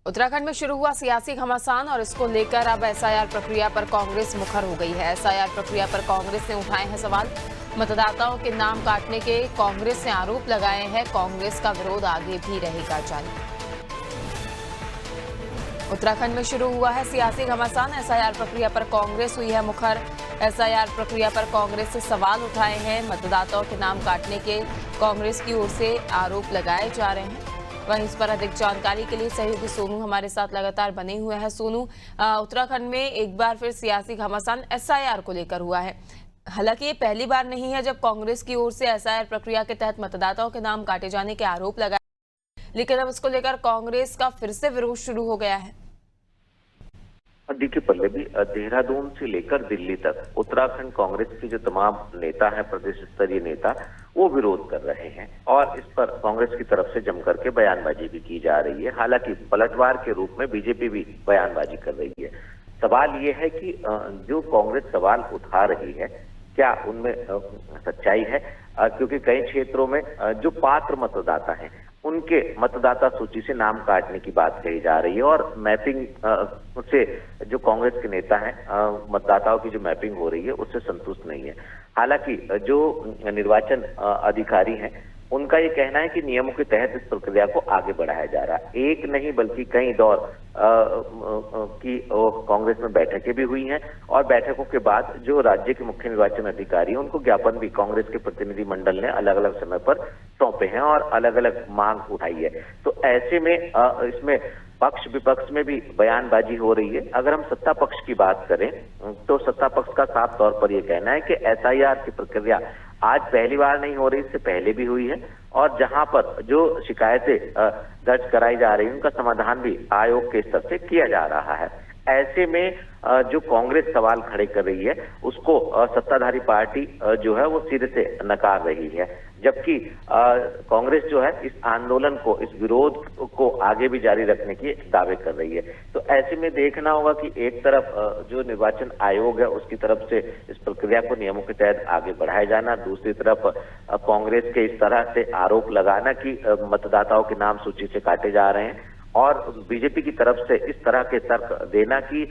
उत्तराखंड में शुरू हुआ सियासी घमासान और इसको लेकर अब एसआईआर प्रक्रिया पर कांग्रेस मुखर हो गई है। एसआईआर प्रक्रिया पर कांग्रेस ने उठाए हैं सवाल। मतदाताओं के नाम काटने के कांग्रेस ने आरोप लगाए हैं। कांग्रेस का विरोध आगे भी रहेगा जारी। उत्तराखंड में शुरू हुआ है सियासी घमासान। एसआईआर प्रक्रिया पर कांग्रेस हुई है मुखर। एसआईआर प्रक्रिया पर कांग्रेस से सवाल उठाए हैं। मतदाताओं के नाम काटने के कांग्रेस की ओर से आरोप लगाए जा रहे हैं। वहीं इस पर अधिक जानकारी के लिए सहयोगी सोनू हमारे साथ लगातार बने हुए हैं। सोनू, उत्तराखंड में एक बार फिर सियासी घमासान एसआईआर को लेकर हुआ है। हालांकि ये पहली बार नहीं है जब कांग्रेस की ओर से एसआईआर प्रक्रिया के तहत मतदाताओं के नाम काटे जाने के आरोप लगाए, लेकिन अब इसको लेकर कांग्रेस का फिर से विरोध शुरू हो गया है। देखिए पल्लवी, देहरादून से लेकर दिल्ली तक उत्तराखंड कांग्रेस के जो तमाम नेता हैं, प्रदेश स्तरीय नेता, वो विरोध कर रहे हैं और इस पर कांग्रेस की तरफ से जमकर के बयानबाजी भी की जा रही है। हालांकि पलटवार के रूप में बीजेपी भी बयानबाजी कर रही है। सवाल ये है कि जो कांग्रेस सवाल उठा रही है क्या उनमें सच्चाई है, क्योंकि कई क्षेत्रों में जो पात्र मतदाता हैं उनके मतदाता सूची से नाम काटने की बात कही जा रही है और मैपिंग से जो कांग्रेस के नेता हैं, मतदाताओं की जो मैपिंग हो रही है उससे संतुष्ट नहीं है। हालांकि जो निर्वाचन अधिकारी हैं उनका ये कहना है कि नियमों के तहत इस प्रक्रिया को आगे बढ़ाया जा रहा है। एक नहीं बल्कि कई दौर की कांग्रेस में बैठकें भी हुई हैं और बैठकों के बाद जो राज्य के मुख्य निर्वाचन अधिकारी हैं उनको ज्ञापन भी कांग्रेस के प्रतिनिधि मंडल ने अलग अलग समय पर सौंपे हैं और अलग अलग मांग उठाई है। तो ऐसे में इसमें पक्ष विपक्ष में भी बयानबाजी हो रही है। अगर हम सत्ता पक्ष की बात करें तो सत्ता पक्ष का साफ तौर पर यह कहना है कि एसआईआर की प्रक्रिया आज पहली बार नहीं हो रही, इससे पहले भी हुई है और जहां पर जो शिकायतें दर्ज कराई जा रही हैं उनका समाधान भी आयोग के स्तर से किया जा रहा है। ऐसे में जो कांग्रेस सवाल खड़े कर रही है उसको सत्ताधारी पार्टी जो है वो सिरे से नकार रही है, जबकि कांग्रेस जो है इस आंदोलन को, इस विरोध को आगे भी जारी रखने के दावे कर रही है। तो ऐसे में देखना होगा कि एक तरफ जो निर्वाचन आयोग है उसकी तरफ से इस प्रक्रिया को नियमों के तहत आगे बढ़ाया जाना, दूसरी तरफ कांग्रेस के इस तरह से आरोप लगाना कि मतदाताओं के नाम सूची से काटे जा रहे हैं और बीजेपी की तरफ से इस तरह के तर्क देना कि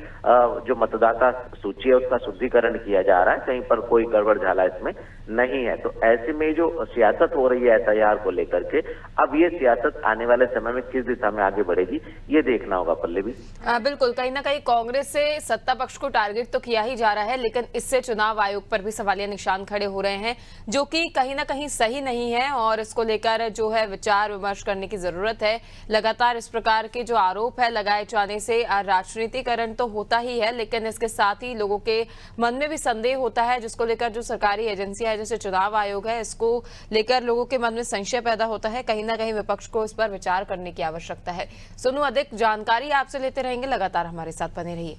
जो मतदाता सूची है उसका शुद्धिकरण किया जा रहा है, कहीं पर कोई गड़बड़ झाला इसमें नहीं है। तो ऐसे में जो सियासत हो रही है एसआईआर को लेकर के, अब ये सियासत आने वाले समय में किस दिशा में आगे बढ़ेगी ये देखना होगा पल्लवी। बिल्कुल, कहीं ना कहीं कांग्रेस से सत्ता पक्ष को टारगेट तो किया ही जा रहा है, लेकिन इससे चुनाव आयोग पर भी सवालिया निशान खड़े हो रहे हैं, जो कि कहीं ना कहीं सही नहीं है और इसको लेकर जो है विचार विमर्श करने की जरूरत है। लगातार इस प्रकार के जो आरोप है लगाए जाने से राजनीतिकरण तो होता ही है, लेकिन इसके साथ ही लोगों के मन में भी संदेह होता है, जिसको लेकर जो सरकारी एजेंसियां है जैसे चुनाव आयोग है, इसको लेकर लोगों के मन में संशय पैदा होता है। कहीं ना कहीं विपक्ष को इस पर विचार करने की आवश्यकता है। सोनू, अधिक जानकारी आपसे लेते रहेंगे, लगातार हमारे साथ बने रहिए।